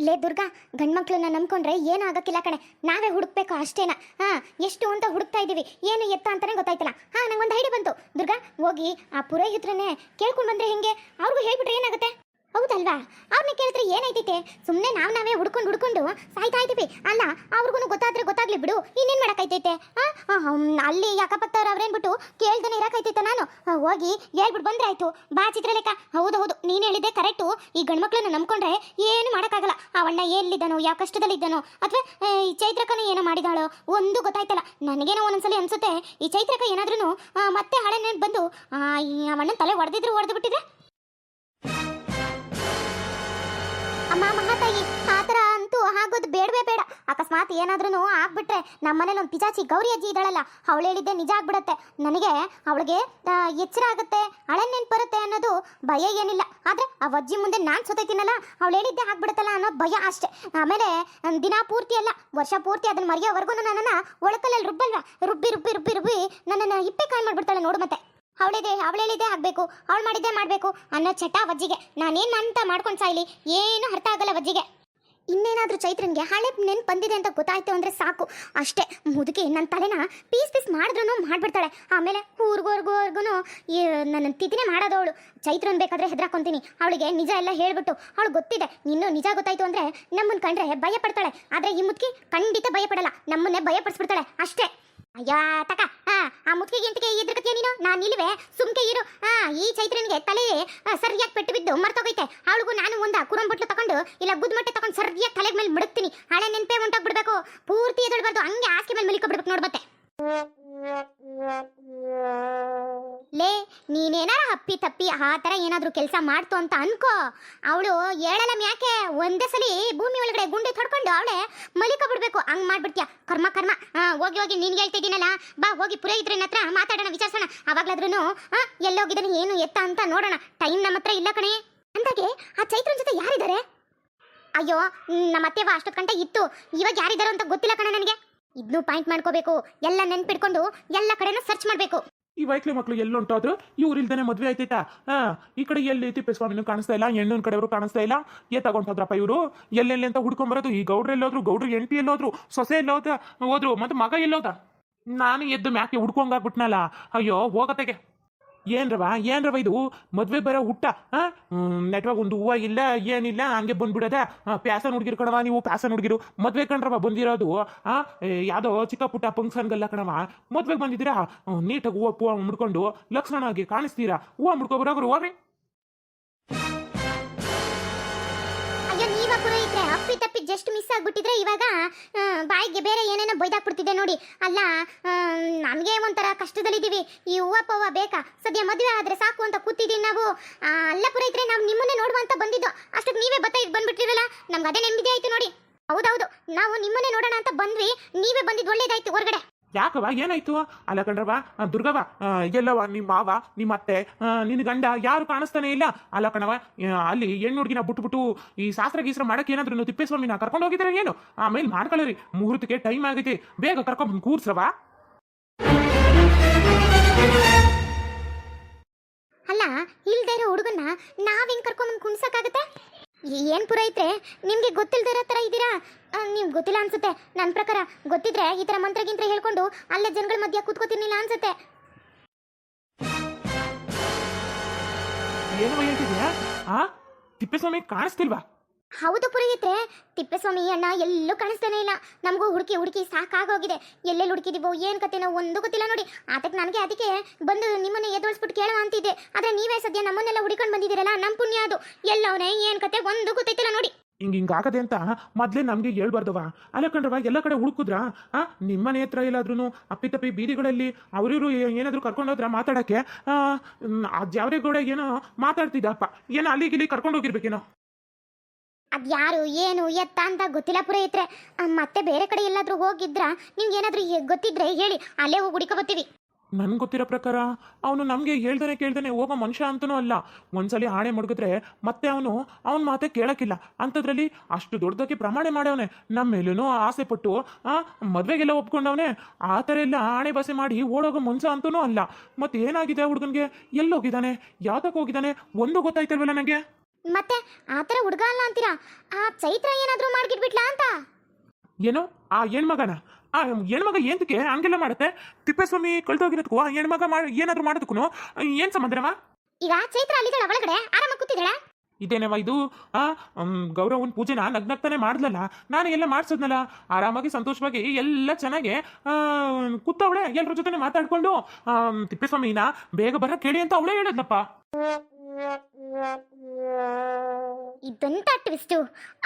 ಲೇ ದುರ್ಗಾ, ಗಂಡ್ಮಕ್ಳನ್ನ ನಂಬ್ಕೊಂಡ್ರೆ ಏನೂ ಆಗಕ್ಕಿಲ್ಲ ಕಣೆ. ನಾವೇ ಹುಡುಕ್ಬೇಕು ಅಷ್ಟೇನಾ? ಎಷ್ಟು ಅಂತ ಹುಡುಕ್ತಾ ಇದೀವಿ, ಏನು ಎತ್ತ ಅಂತಾನೆ ಗೊತ್ತಾಯ್ತಲ್ಲ. ನಂಗೊಂದು ಐಡಿಯಾ ಬಂತು ದುರ್ಗಾ. ಹೋಗಿ ಆ ಪುರೋಹಿತ್ರನ್ನೇ ಕೇಳ್ಕೊಂಡು ಬಂದ್ರೆ ಹೆಂಗೆ? ಅವ್ರಿಗೂ ಹೇಳ್ಬಿಟ್ರೆ ಏನಾಗುತ್ತೆ? ಹೌದಲ್ವಾ? ಅವ್ರನ್ನ ಕೇಳಿದ್ರೆ ಏನಾಯ್ತೈತೆ? ಸುಮ್ಮನೆ ನಾವೇ ಹುಡ್ಕೊಂಡು ಸಾಯ್ತಾ ಇದ್ದೀವಿ ಅಲ್ಲ. ಅವ್ರಿಗೂ ಗೊತ್ತಾದ್ರೆ ಗೊತ್ತಾಗ್ಲಿ ಬಿಡು, ಇನ್ನೇನು ಮಾಡೋಕ್ಕೈತೈತೆ? ಅಲ್ಲಿ ಅಕ್ಕಪಕ್ಕದವ್ರು ಅವ್ರೇನ್ಬಿಟ್ಟು ಕೇಳ್ದೇನೆ ಇರೋಕೈತೈತೆ? ನಾನು ಹೋಗಿ ಹೇಳ್ಬಿಟ್ಟು ಬಂದ್ರೆ ಆಯ್ತು. ಬಾ ಚಿತ್ರಲೇಖ. ಹೌದು, ನೀನು ಹೇಳಿದ್ದೆ ಕರೆಕ್ಟು. ಈ ಗಂಡ್ಮಕ್ಳನ್ನ ನಂಬ್ಕೊಂಡ್ರೆ ಏನು ಮಾಡೋಕ್ಕಾಗಲ್ಲ. ಅವಣ್ಣ ಎಲ್ಲಿದ್ದಾನೋ, ಯಾವ ಕಷ್ಟದಲ್ಲಿದ್ದಾನೋ, ಅಥವಾ ಈ ಚೈತ್ರಕನ ಏನೋ ಮಾಡಿದಾಳೋ ಒಂದು ಗೊತ್ತಾಯ್ತಲ್ಲ. ನನಗೇನೋ ಒಂದೊಂದ್ಸಲಿ ಅನ್ಸುತ್ತೆ, ಈ ಚೈತ್ರಕ ಏನಾದ್ರೂ ಮತ್ತೆ ಹಳೆ ನೆನ್ಪು ಬಂದು ಈ ಅವಣ್ಣನ ತಲೆ ಹೊಡೆದು ಬಿಟ್ಟಿದ್ರೆ. ಅಮ್ಮ ಮಹಾತಾಯಿ, ಆ ಥರ ಅಂತೂ ಆಗೋದು ಬೇಡವೇ ಬೇಡ. ಅಕಸ್ಮಾತ್ ಏನಾದ್ರೂ ಆಗ್ಬಿಟ್ರೆ ನಮ್ಮನೇಲಿ ಒಂದು ಪಿಚಾಚಿ ಗೌರಿ ಅಜ್ಜಿ ಇದ್ದಾಳಲ್ಲ, ಅವಳು ಹೇಳಿದ್ದೆ ನಿಜ ಆಗ್ಬಿಡತ್ತೆ. ನನಗೆ ಅವಳಿಗೆ ಎಚ್ಚರ ಆಗುತ್ತೆ, ಹಳೆ ನೆನ್ಪು ಬರುತ್ತೆ ಅನ್ನೋದು ಭಯ ಏನಿಲ್ಲ. ಆದರೆ ಆ ಅಜ್ಜಿ ಮುಂದೆ ನಾನು ಸೊತೈತೀನಲ್ಲ, ಅವಳು ಹೇಳಿದ್ದೆ ಆಗ್ಬಿಡುತ್ತಲ್ಲ ಅನ್ನೋ ಭಯ ಅಷ್ಟೇ. ಆಮೇಲೆ ದಿನ ಪೂರ್ತಿ ಅಲ್ಲ, ವರ್ಷ ಪೂರ್ತಿ ಅದನ್ನು ಮರೆಯೋವರೆಗೂ ನನ್ನನ್ನು ಒಳಕಲ್ಲಲ್ಲಿ ರುಬ್ಬಿ ನನ್ನನ್ನು ಇಪ್ಪೆ ಕಾಯಿ ಮಾಡಿಬಿಡ್ತಾಳೆ ನೋಡು. ಮತ್ತೆ ಅವಳೇಳಿದೆ ಆಗಬೇಕು, ಅವಳು ಮಾಡಿದ್ದೆ ಮಾಡಬೇಕು ಅನ್ನೋ ಚಟ ವಜ್ಜಿಗೆ. ನಾನೇನು ಅಂತ ಮಾಡ್ಕೊಂಡು ಸಾಯ್ಲಿ, ಏನು ಅರ್ಥ ಆಗಲ್ಲ ವಜ್ಜಿಗೆ. ಇನ್ನೇನಾದರೂ ಚೈತ್ರನ್ಗೆ ಹಳೆ ನೆನ್ಪು ಬಂದಿದೆ ಅಂತ ಗೊತ್ತಾಯ್ತು ಅಂದರೆ ಸಾಕು, ಅಷ್ಟೇ. ಮುದುಕಿ ನನ್ನ ತಲೆನ ಪೀಸ್ ಮಾಡಿದ್ರೂ ಮಾಡಿಬಿಡ್ತಾಳೆ. ಆಮೇಲೆ ಊರ್ಗೋರ್ಗೂ ನನ್ನ ತಿಥಿನೇ ಮಾಡೋದವಳು. ಚೈತ್ರನ್ ಬೇಕಾದರೆ ಹೆದರಾಕೊಂತೀನಿ. ಅವಳಿಗೆ ನಿಜ ಎಲ್ಲ ಹೇಳ್ಬಿಟ್ಟು, ಅವಳು ಗೊತ್ತಿದೆ ಇನ್ನೂ ನಿಜ ಗೊತ್ತಾಯ್ತು ಅಂದರೆ ನಮ್ಮನ್ನು ಕಂಡ್ರೆ ಭಯ ಪಡ್ತಾಳೆ. ಆದರೆ ಈ ಮುದುಕಿ ಖಂಡಿತ ಭಯ ಪಡಲ್ಲ, ನಮ್ಮನ್ನೇ ಭಯ ಪಡಿಸ್ಬಿಡ್ತಾಳೆ ಅಷ್ಟೇ. ಅಯ್ಯ ತಕ, ಆ ಮುದುಕಿಗೆ ಎಂತಕ್ಕೆ ಎದ್ರಕತ್ತೀಯ ನೀನು? ನಾನು ಇಲ್ವೇ, ಸುಮ್ಕೆ ಇರು. ಈ ಚೈತ್ರನಿಗೆ ತಲೆ ಸರಿಯಾಗಿ ಪೆಟ್ಟು ಬಿದ್ದು ಮರ್ತೋಗೈತೆ. ಅವಳಿಗೂ ನಾನು ಒಂದು ಕುರಂಬಟ್ಲು ತಗೊಂಡು ಇಲ್ಲ ಗುದ್ಮಟ್ಟೆ ತಗೊಂಡು ಸರಿಯಾಗಿ ತಲೆಗೆ ಮೇಲೆ ಮಡಗ್ತೀನಿ. ಹಳೆ ನೆನಪೇ ಹೊಂಟೋಗ್ಬಿಡ್ಬೇಕು, ಪೂರ್ತಿ ಎದಳ್ಬಾರ್ದು, ಹಂಗೆ ಹಾಸಿಗೆ ಮೇಲೆ ಮಲಿಕೊಬಿಡ್ಬೇಕು ನೋಡ್ಬತ್ತೆ. ಲೇ, ನೀನೇನಾರ ಹಪ್ಪಿ ತಪ್ಪಿ ಆ ಥರ ಏನಾದರೂ ಕೆಲಸ ಮಾಡ್ತು ಅಂತ ಅನ್ಕೋ, ಅವಳು ಹೇಳಲ್ಲ ಯಾಕೆ ಒಂದೇ ಸಲಿ ಭೂಮಿ ಒಳಗಡೆ ಗುಂಡಿ ತೊಡ್ಕೊಂಡು ಅವಳೆ ಮಲಿಕೊಬಿಡ್ಬೇಕು. ಹಂಗೆ ಮಾಡ್ಬಿಡ್ತೀಯ. ಕರ್ಮ. ಹೋಗಿ ನೀನು ಹೇಳ್ತಿದ್ದೀನಲ್ಲ, ಬಾ ಹೋಗಿ ಪುರೋಹಿತ್ರನ ಹತ್ರ ಮಾತಾಡೋಣ, ವಿಚಾರಿಸೋಣ. ಅವಾಗ್ಲಾದ್ರೂ ಎಲ್ಲೋಗಿದ್ದಾನೆ ಏನು ಎತ್ತ ಅಂತ ನೋಡೋಣ. ಟೈಮ್ ನಮ್ಮ ಹತ್ರ ಇಲ್ಲ ಕಣೆ. ಅಂದಾಗೆ ಆ ಚೈತ್ರನ್ ಜೊತೆ ಯಾರಿದ್ದಾರೆ? ಅಯ್ಯೋ, ನಮ್ಮ ಅತ್ತೆವ ಅಷ್ಟೊತ್ತು ಗಂಟೆ ಇತ್ತು, ಇವಾಗ ಯಾರಿದ್ದಾರೋ ಅಂತ ಗೊತ್ತಿಲ್ಲ ಕಣೆ ನನಗೆ. ಇದನ್ನು ಪಾಯಿಂಟ್ ಮಾಡ್ಕೋಬೇಕು, ಎಲ್ಲ ನೆನ್ಪಿಡ್ಕೊಂಡು ಎಲ್ಲ ಕಡೆನೂ ಸರ್ಚ್ ಮಾಡಬೇಕು. ಈ ವೈಕ್ಲಿ ಮಕ್ಳು ಎಲ್ಲುಂಟಾದ್ರು, ಇವ್ರಿಲ್ದೇನೆ ಮದ್ವೆ ಆಯ್ತೈತಾ? ಈ ಕಡೆ ಎಲ್ಲಿ ತಿಪ್ಪೇಸ್ವಾಮಿನೂ ಕಾಣಿಸ್ತಾ ಇಲ್ಲ, ಹೆಣ್ಣನ ಕಡೆಯವರು ಕಾಣಿಸ್ತಾ ಇಲ್ಲ. ತಗೊಂಡ್ರಪ್ಪ ಇವರು ಎಲ್ಲೆಲ್ಲಿ ಅಂತ ಹುಡ್ಕೊಂಬರೋದು. ಈ ಗೌಡ್ರು ಎಲ್ಲೋದ್ರು, ಗೌಡ್ರು ಎಂಟಿ ಎಲ್ಲೋದ್ರು, ಸೊಸೆ ಹೋದ್ರು, ಮತ್ತೆ ಮಗ ಎಲ್ಲೋದ? ನಾನು ಎದ್ದು ಮ್ಯಾಕೆ ಹುಡ್ಕೊಂಗಾಗ್ಬಿಟ್ನಲ್ಲ. ಅಯ್ಯೋ ಹೋಗತ್ತೆಗೆ. ಏನ್ರವ ಇದು ಮದ್ವೆ ಬರೋ ಹುಟ್ಟ? ನೆಟ್ವಾಗ ಒಂದು ಹೂವು ಇಲ್ಲ ಏನಿಲ್ಲ, ಹಂಗೆ ಬಂದ್ಬಿಡದ. ಪ್ಯಾಸನ್ ಹುಡುಗಿರು ಕಣವ ನೀವು, ಪ್ಯಾಸನ್ ಹುಡುಗಿರು ಮದ್ವೆ ಕಣ್ರವ ಬಂದಿರೋದು. ಯಾವುದೋ ಚಿಕ್ಕ ಪುಟ್ಟ ಫಂಕ್ಷನ್ಗೆಲ್ಲ ಕಣವ ಮದ್ವೆಗೆ ಬಂದಿದ್ದೀರಾ. ನೀಟಾಗಿ ಹೂವು ಮುಡ್ಕೊಂಡು ಲಕ್ಷಣ ಆಗಿ ಕಾಣಿಸ್ತೀರಾ. ಹೂವು ಮುಡ್ಕೊಬರೋಗ್ರು ಹೋಗ್ರಿ. ಅಪ್ಪಿ ತಪ್ಪಿ ಜಸ್ಟ್ ಮಿಸ್ ಆಗ್ಬಿಟ್ಟಿದ್ರೆ ಇವಾಗ ಬಾಯಿಗೆ ಬೇರೆ ಏನೇನೋ ಬೈದಾಕ್ಬಿಡ್ತಿದ್ದೆ ನೋಡಿ. ಅಲ್ಲ, ನಮಗೆ ಒಂಥರ ಕಷ್ಟದಲ್ಲಿದ್ದೀವಿ. ಈ ಹೂವ ಪವ್ವ ಬೇಕಾ? ಸದ್ಯ ಮದುವೆ ಆದ್ರೆ ಸಾಕು ಅಂತ ಕೂತಿದ್ದೀವಿ ನಾವು. ಅಲ್ಲ ಪುರೋಹಿತ್ರೆ, ನಾವು ನಿಮ್ಮನ್ನೇ ನೋಡುವ ಅಂತ ಬಂದಿದ್ದು. ಅಷ್ಟಕ್ಕೆ ನೀವೇ ಬಂದ್ಬಿಟ್ಟಿರಲ್ಲ, ನಮ್ಗೆ ಅದೇ ನೆಮ್ಮದಿ ಆಯ್ತು ನೋಡಿ. ಹೌದೌದು, ನಾವು ನಿಮ್ಮನ್ನೇ ನೋಡೋಣ ಅಂತ ಬಂದ್ವಿ, ನೀವೇ ಬಂದಿದ್ದು ಒಳ್ಳೇದಾಯ್ತು. ಹೊರಗಡೆ ಯಾಕವ ಏನಾಯ್ತು? ಅಲ್ಲ ಕಣ್ರವ, ದುರ್ಗವ ಎಲ್ಲವ, ನಿಮ್ಮ ಮಾವ, ನಿಮ್ಮ ಅತ್ತೆ, ನಿನ್ನ ಗಂಡ ಯಾರು ಕಾಣಿಸ್ತಾನೆ ಇಲ್ಲ. ಅಲ್ಲ ಕಣವ, ಅಲ್ಲಿ ಹೆಣ್ಣು ಹುಡುಗಿನ ಬಿಟ್ಬಿಟ್ಟು ಈ ಶಾಸ್ತ್ರ ಗೀಸ್ರ ಮಾಡಕ್ಕೆ ಏನಾದ್ರು ತಿಪ್ಪೇಸ್ವಾಮಿನ ಕರ್ಕೊಂಡು ಹೋಗಿದ್ರೆ ಏನು? ಆಮೇಲೆ ಮಾಡ್ಕೊಳ್ಳಿ, ಮುಹೂರ್ತಕ್ಕೆ ಟೈಮ್ ಆಗೈತಿ, ಬೇಗ ಕರ್ಕೊಂಡ್ ಕೂರ್ಸ್ರವ. ಅಲ್ಲ, ಇಲ್ದೇ ಇರೋ ಹುಡುಗನ್ನ ನಾವ್ ಹೆಂಗ್ ಕರ್ಕೊಂಡ್ ಕುಣ್ಸಕ್ಕಾಗತ್ತೆ? ಏನ್ ಪುರೋಹಿತ್ರೆ, ನಿಮ್ಗೆ ಗೊತ್ತಿಲ್ದಿರೋ ತರ ಇದ್ದೀರಾ? ನೀವು ಗೊತ್ತಿಲ್ಲ ಅನ್ಸುತ್ತೆ. ನನ್ನ ಪ್ರಕಾರ ಗೊತ್ತಿದ್ರೆ ಈ ತರ ಮಂತ್ರಗಿಂತ್ರ ಹೇಳ್ಕೊಂಡು ಅಲ್ಲೇ ಜನಗಳ ಮಧ್ಯ ಕೂತ್ಕೋತಿರ್ಲಿಲ್ಲ ಅನ್ಸುತ್ತೆ. ಏನು ಹೇಳ್ತಿದ್ಯಾ? ತಿಪ್ಪೇಸ್ವಾಮಿ ಕಾಣಿಸ್ತಿಲ್ವಾ? ಹೌದು ಪುರೋಹಿತ್ರೆ, ತಿಪ್ಪೇಸ್ವಾಮಿ ಅಣ್ಣ ಎಲ್ಲೂ ಕಾಣಿಸ್ತಾನೆ ಇಲ್ಲ. ನಮಗೂ ಹುಡುಕಿ ಸಾಕಾಗೋಗಿದೆ. ಎಲ್ಲೆಲ್ಲಿ ಹುಡುಕಿದೀವೋ ಏನು ಕತೆನೋ ಒಂದು ಗೊತ್ತಿಲ್ಲ ನೋಡಿ. ಅದಕ್ಕೆ ಬಂದು ನಿಮ್ಮನ್ನ ಎದುರಿಸ್ಬಿಟ್ಟು ಕೇಳೋ ಅಂತಿದ್ದೆ. ಆದರೆ ನೀವೇ ಸದ್ಯ ನಮ್ಮನ್ನೆಲ್ಲ ಹುಡುಕೊಂಡು ಬಂದಿದ್ದೀರಲ್ಲ, ನಮ್ಮ ಪುಣ್ಯ ಅದು. ಎಲ್ಲವನೇ ಏನು ಕತೆ ಒಂದು ಗೊತ್ತೈತಿಲ್ಲ ನೋಡಿ. ಹಿಂಗಾಗದೆ ಅಂತ ಮೊದಲೇ ನಮಗೆ ಹೇಳ್ಬಾರ್ದವ. ಅಲ್ಲ ಕಣ್ರವ, ಎಲ್ಲ ಕಡೆ ಹುಡುಕಿದ್ರ ನಿಮ್ಮನೆ ಹತ್ರ ಎಲ್ಲಾದ್ರೂ ಅಪ್ಪಿತಪ್ಪಿ ಬೀದಿಗಳಲ್ಲಿ ಅವರಿವರು ಏನಾದರೂ ಕರ್ಕೊಂಡೋದ್ರ ಮಾತಾಡೋಕ್ಕೆ? ಜಾವರೇಗೌಡ ಏನೋ ಮಾತಾಡ್ತಿದ್ದಪ್ಪ, ಏನೋ ಅಲ್ಲಿಗಿಲ್ಲಿ ಕರ್ಕೊಂಡು ಹೋಗಿರ್ಬೇಕೇನೋ. ಅದ್ಯಾರು ಏನು ಎತ್ತ ಅಂತ ಗೊತ್ತಿಲ್ಲ ಪುರೋಹಿತ್ರೆ. ಮತ್ತೆ ಬೇರೆ ಕಡೆ ಎಲ್ಲಾದ್ರೂ ಹೋಗಿದ್ರ ನಿಮ್ಗೆ ಏನಾದ್ರೂ ಗೊತ್ತಿದ್ರೆ ಹೇಳಿ, ಅಲ್ಲೇ ಹೋಗಿ ಹುಡುಕ ಬರ್ತೀವಿ. ನನ್ಗೆ ಗೊತ್ತಿರೋ ಪ್ರಕಾರ ಅವನು ನಮಗೆ ಕೇಳ್ದಾನೆ ಹೋಗೋ ಮನುಷ್ಯ ಅಂತನೂ ಅಲ್ಲ. ಒಂದ್ಸಲಿ ಆಣೆ ಮುಡುಗಿದ್ರೆ ಮತ್ತೆ ಅವನ ಮಾತೆ ಕೇಳೋಕ್ಕಿಲ್ಲ. ಅಂಥದ್ರಲ್ಲಿ ಅಷ್ಟು ದೊಡ್ಡದಾಗಿ ಪ್ರಮಾಣ ಮಾಡವನೆ, ನಮ್ಮ ಮೇಲೂ ಆಸೆ ಪಟ್ಟು ಮದುವೆಗೆಲ್ಲ ಒಪ್ಕೊಂಡವನೆ. ಆ ಥರ ಎಲ್ಲ ಆಣೆ ಬಸೆ ಮಾಡಿ ಓಡೋಗೋ ಮನುಷ್ಯ ಅಂತನೂ ಅಲ್ಲ. ಮತ್ತೆ ಏನಾಗಿದೆ ಹುಡುಗನಿಗೆ? ಎಲ್ಲೋಗಿದ್ದಾನೆ, ಯಾವ್ದಕ್ಕೆ ಹೋಗಿದ್ದಾನೆ ಒಂದು ಗೊತ್ತಾಯ್ತಲ್ವಲ್ಲ ನನಗೆ. ಮತ್ತೆ ಆ ಥರ ಹುಡುಗ ಅಲ್ಲ ಅಂತೀರಾ? ಆ ಚೈತ್ರ ಏನಾದರೂ ಮಾಡ್ಗಿಟ್ಬಿಟ್ಲಾ ಅಂತ? ಏನೋ ಆ ಹೆಣ್ಮಗನ ಆ ಹೆಣ್ಮಗ ಏಂತಕ್ಕೆ ಹಂಗೆಲ್ಲ ಮಾಡುತ್ತೆ? ತಿಪ್ಪೇಸ್ವಾಮಿ ಕಳ್ದೋಗಿರೋದಕ್ಕೂ ಆ ಹೆಣ್ಮಗ ಏನಾದರೂ ಮಾಡೋದಕ್ಕೂ ಏನು ಸಂಬಂಧನವ? ಈಗ ಚೈತ್ರ ಅಲ್ಲಿದ್ದಾಳ ಒಳಗಡೆ ಆರಾಮಾಗಿ ಕೂತಿದ್ದಾಳ. ಇದೇನವ ಇದು? ಗೌರವನ್ ಪೂಜೆನ ನಗ್ನಗ್ತಾನೆ ಮಾಡ್ದಲ್ಲ, ನಾನು ಎಲ್ಲ ಮಾಡಿಸೋದ್ನಲ್ಲ, ಆರಾಮಾಗಿ ಸಂತೋಷವಾಗಿ ಎಲ್ಲ ಚೆನ್ನಾಗಿ ಕೂತವಳೆ ಎಲ್ಲರ ಜೊತೆ ಮಾತಾಡ್ಕೊಂಡು. ತಿಪ್ಪೇಸ್ವಾಮಿನ ಬೇಗ ಬರ ಕೇಳಿ ಅಂತ ಅವಳೇ ಹೇಳಿದ್ನಪ್ಪ. ಇದಂತ ಟ್ವಿಸ್ಟು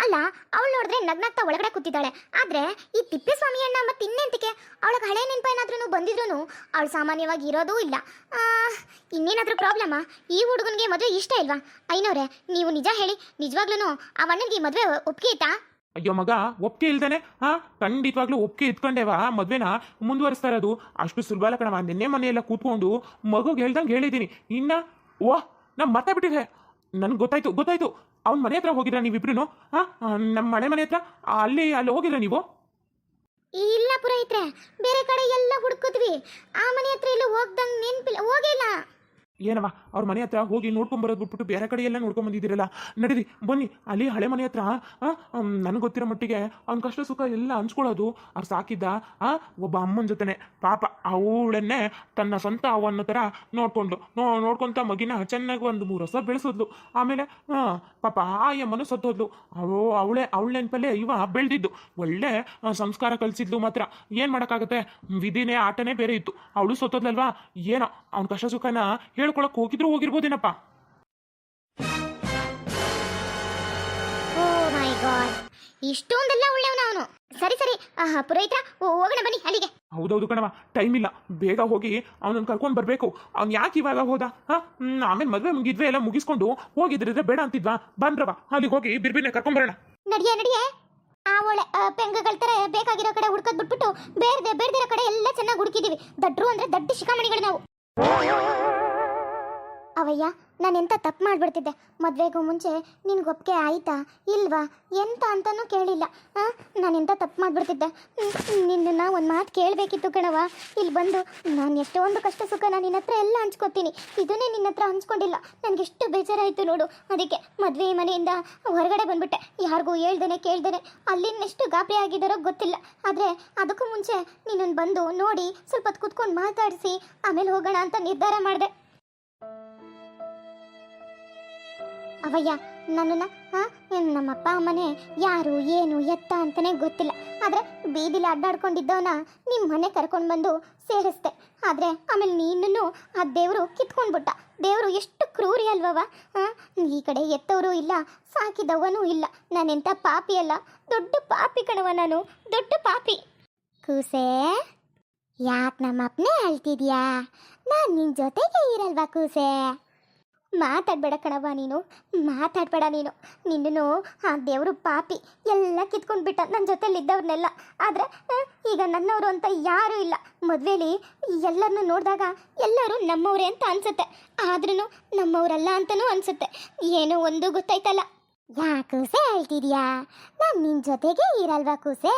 ಅಲ್ಲ. ಅವಳು ನೋಡಿದ್ರೆ ನಗ್ನಾಗ್ತಾ ಒಳಗಡೆ ಕೂತಿದ್ದಾಳೆ, ಆದ್ರೆ ಈ ತಿಪ್ಪೇಸ್ವಾಮಿ ಅಣ್ಣ ಮತ್ತೆ ಇನ್ನೆಂತಕ್ಕೆ ಅವಳಿಗೆ ಹಳೆ ನೆನಪ ಏನಾದ್ರೂ ಬಂದಿದ್ರು ಅವಳು ಸಾಮಾನ್ಯವಾಗಿ ಇರೋದೂ ಇಲ್ಲ. ಇನ್ನೇನಾದ್ರೂ ಪ್ರಾಬ್ಲಮಾ? ಈ ಹುಡುಗನಿಗೆ ಮದುವೆ ಇಷ್ಟ ಇಲ್ವಾ? ಐನೋರೆ, ನೀವು ನಿಜ ಹೇಳಿ, ನಿಜವಾಗ್ಲೂ ಆ ಅಣ್ಣನಿಗೆ ಮದುವೆ ಒಪ್ಪಿಗೆ ಐತಾ? ಅಯ್ಯೋ ಮಗ, ಒಪ್ಪಿಗೆ ಇಲ್ದಾನೆ ಖಂಡಿತವಾಗ್ಲೂ ಒಪ್ಪಿಗೆ ಇತ್ಕೊಂಡೇವಾ ಮದ್ವೆನ ಮುಂದುವರಿಸ್ತಾ ಇರೋದು. ಅಷ್ಟು ಸುಲಭ ಅಲ್ಲ ಕಣವ. ನಿನ್ನೆ ಮನೆಯೆಲ್ಲ ಕೂತ್ಕೊಂಡು ಮಗುಗೆ ಹೇಳ್ದಂಗೆ ಹೇಳಿದ್ದೀನಿ. ಇನ್ನ ವಾಹ್, ನಮ್ಮ ಮತ್ತೆ ಬಿಟ್ಟಿದೆ. ನನ್ಗೆ ಗೊತ್ತಾಯ್ತು. ಅವ್ನ ಮನೆ ಹತ್ರ ಹೋಗಿದ್ರ ನೀವಿಬ್ರು? ನಮ್ಮ ಮನೆ ಹತ್ರ ಅಲ್ಲಿ ಹೋಗಿದ್ರ ನೀವು? ಇಲ್ಲ ಪುರೋಹಿತ್ರೆ, ಬೇರೆ ಕಡೆ ಎಲ್ಲ ಹುಡುಕಿದ್ವಿ, ಆ ಮನೆ ಹತ್ರ ಎಲ್ಲ ಹೋಗ್ದಂಗೆ ನೆನಪಿಲ್ಲ, ಹೋಗಿಲ್ಲ. ಏನವ, ಅವ್ರ ಮನೆ ಹತ್ರ ಹೋಗಿ ನೋಡ್ಕೊಂಬರೋದು ಬಿಟ್ಬಿಟ್ಟು ಬೇರೆ ಕಡೆ ಎಲ್ಲ ನೋಡ್ಕೊಂಡ್ ಬಂದಿದ್ದೀರಲ್ಲ. ನಡೀರಿ ಬನ್ನಿ, ಅಲ್ಲಿ ಹಳೆ ಮನೆ ಹತ್ರ ನನಗೆ ಗೊತ್ತಿರೋ ಮಟ್ಟಿಗೆ ಅವ್ನ ಕಷ್ಟ ಸುಖ ಎಲ್ಲ ಹಂಚ್ಕೊಳ್ಳೋದು. ಅವ್ರು ಸಾಕಿದ್ದ ಒಬ್ಬ ಅಮ್ಮನ ಜೊತೆನೆ. ಪಾಪ ಅವಳನ್ನೇ ತನ್ನ ಸ್ವಂತ ಅವನ್ನ ಥರ ನೋಡ್ಕೊಂತ ಮಗಿನ ಚೆನ್ನಾಗಿ ಒಂದು 3 ವರ್ಷ ಬೆಳೆಸಿದ್ಲು. ಆಮೇಲೆ ಪಾಪ ಆ ಅಮ್ಮನೂ ಸತ್ತೋದ್ಲು. ಅವಳ ನೆನಪಲ್ಲೇ ಇವ ಬೆಳೆದಿದ್ದು. ಒಳ್ಳೆ ಸಂಸ್ಕಾರ ಕಲಿಸಿದ್ಲು. ಮಾತ್ರ ಏನು ಮಾಡೋಕ್ಕಾಗತ್ತೆ, ವಿಧಿನೇ ಆಟನೇ ಬೇರೆ ಇತ್ತು. ಅವಳು ಸತ್ತೋದ್ಲಲ್ವಾ, ಏನೋ ಅವ್ನ ಕಷ್ಟ ಸುಖನ ಹೇಳ್ಕೊಳಕ್ ಹೋಗಿರ್ಬೋದೇನಪ್ಪ. ಓ ಮೈ ಗಾಡ್, ಇಷ್ಟೊಂದೆಲ್ಲ ಒಳ್ಳೆಯವನ ಅವನು. ಸರಿ ಪುರೋಹಿತ, ಹೋಗೋಣ ಬನ್ನಿ ಅಲ್ಲಿಗೆ. ಹೌದೌದು ಕಣವ, ಟೈಮ್ ಇಲ್ಲ, ಬೇಗ ಹೋಗಿ ಅವನನ್ನು ಕರ್ಕೊಂಡು ಬರಬೇಕು. ಅವ್ನು ಯಾಕೆ ಇವಾಗ ಹೋದ? ಆಮೇಲೆ ಮದುವೆ ಮುಗಿದ್ವಿ ಎಲ್ಲ ಮುಗಿಸ್ಕೊಂಡು ಹೋಗಿದ್ರಿದ್ರೆ ಬೇಡ ಅಂತಿದ್ವಾ? ಬನ್ರವ, ಅಲ್ಲಿಗೆ ಹೋಗಿ ಬಿರ್ಬಿರ್ನೆ ಕರ್ಕೊಂಬರೋಣ. ನಡಿಯೇ ಆ ಒಳ್ಳೆ ಪೆಂಗಗಳ ತರ ಬೇಕಾಗಿರೋ ಕಡೆ ಹುಡ್ಕದ್ ಬಿಟ್ಬಿಟ್ಟು ಬೇಡ್ದಿರೋ ಕಡೆ ಎಲ್ಲ ಚೆನ್ನಾಗಿ ಹುಡುಕಿದೀವಿ. ದಡ್ರು ಅಂದ್ರೆ ದಡ್ಡ ಶಿಖಾಮಣಿಗಳು ನಾವು. ಅವಯ್ಯ, ನಾನು ಎಂತ ತಪ್ಪು ಮಾಡ್ಬಿಡ್ತಿದ್ದೆ. ಮದುವೆಗೂ ಮುಂಚೆ ನಿನ್ಗೆ ಒಪ್ಪಿಗೆ ಆಯ್ತಾ ಇಲ್ವಾ ಎಂತ ಅಂತನೂ ಕೇಳಿಲ್ಲ. ನಾನು ಎಂತ ತಪ್ಪು ಮಾಡ್ಬಿಡ್ತಿದ್ದೆ. ನಿನ್ನನ್ನು ಒಂದು ಮಾತು ಕೇಳಬೇಕಿತ್ತು ಕಣವ. ಇಲ್ಲಿ ಬಂದು ನಾನು ಎಷ್ಟೊಂದು ಕಷ್ಟ ಸುಖ ನಾನು ನಿನ್ನ ಹತ್ರ ಎಲ್ಲ ಹಂಚ್ಕೊತೀನಿ, ಇದನ್ನೇ ನಿನ್ನ ಹತ್ರ ಹಂಚ್ಕೊಂಡಿಲ್ಲ. ನನಗೆಷ್ಟು ಬೇಜಾರಾಯಿತು ನೋಡು. ಅದಕ್ಕೆ ಮದುವೆ ಮನೆಯಿಂದ ಹೊರಗಡೆ ಬಂದ್ಬಿಟ್ಟೆ, ಯಾರಿಗೂ ಕೇಳ್ದೇನೆ. ಅಲ್ಲಿನ್ನೆಷ್ಟು ಗಾಬರಿ ಆಗಿದ್ದಾರೋ ಗೊತ್ತಿಲ್ಲ. ಆದರೆ ಅದಕ್ಕೂ ಮುಂಚೆ ನಿನ್ನನ್ನು ಬಂದು ನೋಡಿ ಸ್ವಲ್ಪ ಹೊತ್ತು ಕೂತ್ಕೊಂಡು ಮಾತಾಡಿಸಿ ಆಮೇಲೆ ಹೋಗೋಣ ಅಂತ ನಿರ್ಧಾರ ಮಾಡಿದೆ. ಅವಯ್ಯ, ನನ್ನನ್ನು ನಮ್ಮಪ್ಪ ಅಮ್ಮನೇ ಯಾರು ಏನು ಎತ್ತ ಅಂತಲೇ ಗೊತ್ತಿಲ್ಲ. ಆದರೆ ಬೀದಿಲಿ ಅಡ್ಡಾಡ್ಕೊಂಡಿದ್ದವನ ನಿಮ್ಮ ಮನೆ ಕರ್ಕೊಂಡು ಬಂದು ಸೇರಿಸ್ದೆ. ಆದರೆ ಆಮೇಲೆ ನೀನನ್ನು ಆ ದೇವರು ಕಿತ್ಕೊಂಡ್ಬಿಟ್ಟ. ದೇವರು ಎಷ್ಟು ಕ್ರೂರಿ ಅಲ್ವವ. ಈ ಕಡೆ ಎತ್ತವರು ಇಲ್ಲ, ಸಾಕಿದವನೂ ಇಲ್ಲ. ನಾನೆಂಥ ಪಾಪಿ ಅಲ್ಲ, ದೊಡ್ಡ ಪಾಪಿ ಕಣವ ನಾನು, ದೊಡ್ಡ ಪಾಪಿ. ಕೂಸೆ, ಯಾಕೆ ನಮ್ಮಪ್ಪನೇ ಅಳ್ತಿದ್ಯಾ? ನಾನು ನಿನ್ನ ಜೊತೆಗೆ ಇರಲ್ವಾ ಕೂಸೆ? ಮಾತಾಡಬೇಡ ಕಣವ ನೀನು, ಮಾತಾಡಬೇಡ ನೀನು. ನಿನ್ನೂ ಆ ದೇವರು ಪಾಪಿ ಎಲ್ಲ ಕಿತ್ಕೊಂಡು ಬಿಟ್ಟ ನನ್ನ ಜೊತೆಲಿದ್ದವ್ರನ್ನೆಲ್ಲ. ಆದರೆ ಈಗ ನನ್ನವರು ಅಂತ ಯಾರೂ ಇಲ್ಲ. ಮದುವೆಲಿ ಎಲ್ಲರನ್ನೂ ನೋಡಿದಾಗ ಎಲ್ಲರೂ ನಮ್ಮವರೇ ಅಂತ ಅನಿಸುತ್ತೆ, ಆದ್ರೂ ನಮ್ಮವರಲ್ಲ ಅಂತಲೂ ಅನಿಸುತ್ತೆ. ಏನೋ ಒಂದು ಗೊತ್ತಾಯ್ತಲ್ಲ. ಯಾಕೂಸೆ ಹೇಳ್ತಿದ್ಯಾ? ನಾನು ನಿನ್ನ ಜೊತೆಗೆ ಇರಲ್ವಾ ಕೂಸೆ?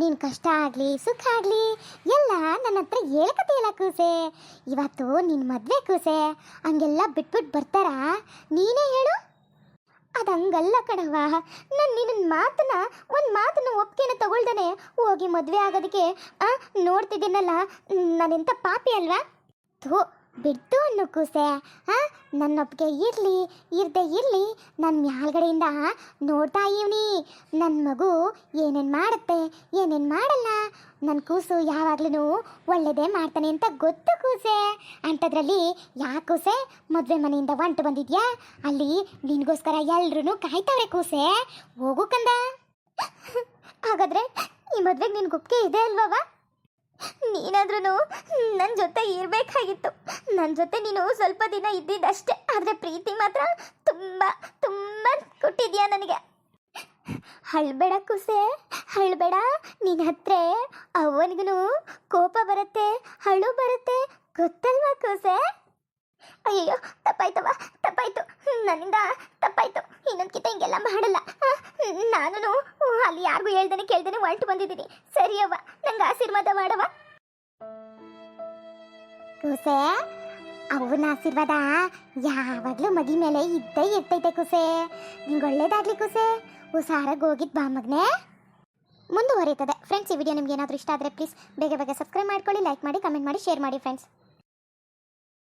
ನಿನ್ನ ಕಷ್ಟ ಆಗಲಿ ಸುಖ ಆಗಲಿ ಎಲ್ಲ ನನ್ನ ಹತ್ರ ಹೇಳ್ಕತಿಯಲ್ಲ ಕೂಸೆ. ಇವತ್ತು ನಿನ್ನ ಮದುವೆ ಕೂಸೆ, ಹಂಗೆಲ್ಲ ಬಿಟ್ಬಿಟ್ಟು ಬರ್ತಾರಾ? ನೀನೇ ಹೇಳು. ಅದು ಹಂಗಲ್ಲ ಕಣವ. ನಾನು ನಿನ್ನ ಒಂದು ಮಾತನ್ನ ಒಪ್ಪಿಗೆನ ತಗೊಳ್ದೇನೆ ಹೋಗಿ ಮದುವೆ ಆಗೋದಕ್ಕೆ ನೋಡ್ತಿದ್ದೀನಲ್ಲ, ನಾನೆಂಥ ಪಾಪಿ ಅಲ್ವಾ? ಥೂ, ಬಿಡ್ತು ಅನ್ನು ಕೂಸೆ. ನನ್ನ ಒಪ್ಪಿಗೆ ಇರದೆ ಇರಲಿ, ನನ್ನ ಮ್ಯಾಲ್ಗಡೆಯಿಂದ ನೋಡ್ತಾ ಇವನಿ ನನ್ನ ಮಗು ಏನೇನು ಮಾಡುತ್ತೆ ಏನೇನು ಮಾಡಲ್ಲ. ನನ್ನ ಕೂಸು ಯಾವಾಗ್ಲೂ ಒಳ್ಳೆಯದೇ ಮಾಡ್ತಾನೆ ಅಂತ ಗೊತ್ತು ಕೂಸೆ. ಅಂಥದ್ರಲ್ಲಿ ಯಾಕೆ ಕೂಸೆ ಮದುವೆ ಮನೆಯಿಂದ ಹೊಂಟು ಬಂದಿದ್ಯಾ? ಅಲ್ಲಿ ನಿನಗೋಸ್ಕರ ಎಲ್ಲರೂ ಕಾಯ್ತಾವ್ರೆ ಕೂಸೆ. ಹೋಗು ಕಂದ. ಹಾಗಾದರೆ ಈ ಮದುವೆಗೆ ನಿನ್ಗೆ ಒಪ್ಪಿಗೆ ಇದೆ ಅಲ್ವವ? ನೀನಾದ್ರೂ ನನ್ನ ಜೊತೆ ಇರಬೇಕಾಗಿತ್ತು. ನನ್ನ ಜೊತೆ ನೀನು ಸ್ವಲ್ಪ ದಿನ ಇದ್ದಿದ್ದಷ್ಟೇ, ಆದರೆ ಪ್ರೀತಿ ಮಾತ್ರ ತುಂಬ ತುಂಬ ಕೊಟ್ಟಿದ್ಯಾ ನನಗೆ. ಅಳ್ಬೇಡ ಕೂಸೆ, ಅಳ್ಬೇಡ. ನಿನ್ನ ಹತ್ರ ಅವನಿಗೂ ಕೋಪ ಬರುತ್ತೆ, ಅಳು ಬರುತ್ತೆ, ಗೊತ್ತಲ್ವಾ ಕೂಸೆ? ಅಯ್ಯೋ, ತಪ್ಪಾಯ್ತು, ನನ್ನಿಂದ ತಪ್ಪಾಯ್ತು. ಇನ್ನೊಂದ್ಕಿಂತ ಹಿಂಗೆಲ್ಲ ಮಾಡಲ್ಲ. ನಾನು ಅಲ್ಲಿ ಯಾರಿಗೂ ಹೇಳ್ದೇನೆ ಕೇಳ್ದೇನೆ ಹೊರಟು ಬಂದಿದ್ದೀನಿ. ಸರಿಯವ್ವ, ನಂಗೆ ಆಶೀರ್ವಾದ ಮಾಡವ. ಕೂಸೆ, ಅವನ ಆಶೀರ್ವಾದ ಯಾವಾಗಲೂ ಮಗಿ ಮೇಲೆ ಇದ್ದೇ ಇರ್ತೈತೆ ಕುಸೆ. ನಿಂಗೆ ಒಳ್ಳೇದಾಗ್ಲಿ ಕುಸೆ. ಹುಷಾರಾಗಿ ಹೋಗಿದ್ ಬಾ ಮಗನೇ. ಮುಂದುವರಿಯುತ್ತದೆ ಫ್ರೆಂಡ್ಸ್. ಈ ವಿಡಿಯೋ ನಿಮ್ಗೆ ಏನಾದರೂ ಇಷ್ಟ ಆದರೆ ಪ್ಲೀಸ್ ಬೇಗ ಬೇಗ ಸಬ್ಸ್ಕ್ರೈಬ್ ಮಾಡ್ಕೊಳ್ಳಿ, ಲೈಕ್ ಮಾಡಿ, ಕಮೆಂಟ್ ಮಾಡಿ, ಶೇರ್ ಮಾಡಿ ಫ್ರೆಂಡ್ಸ್.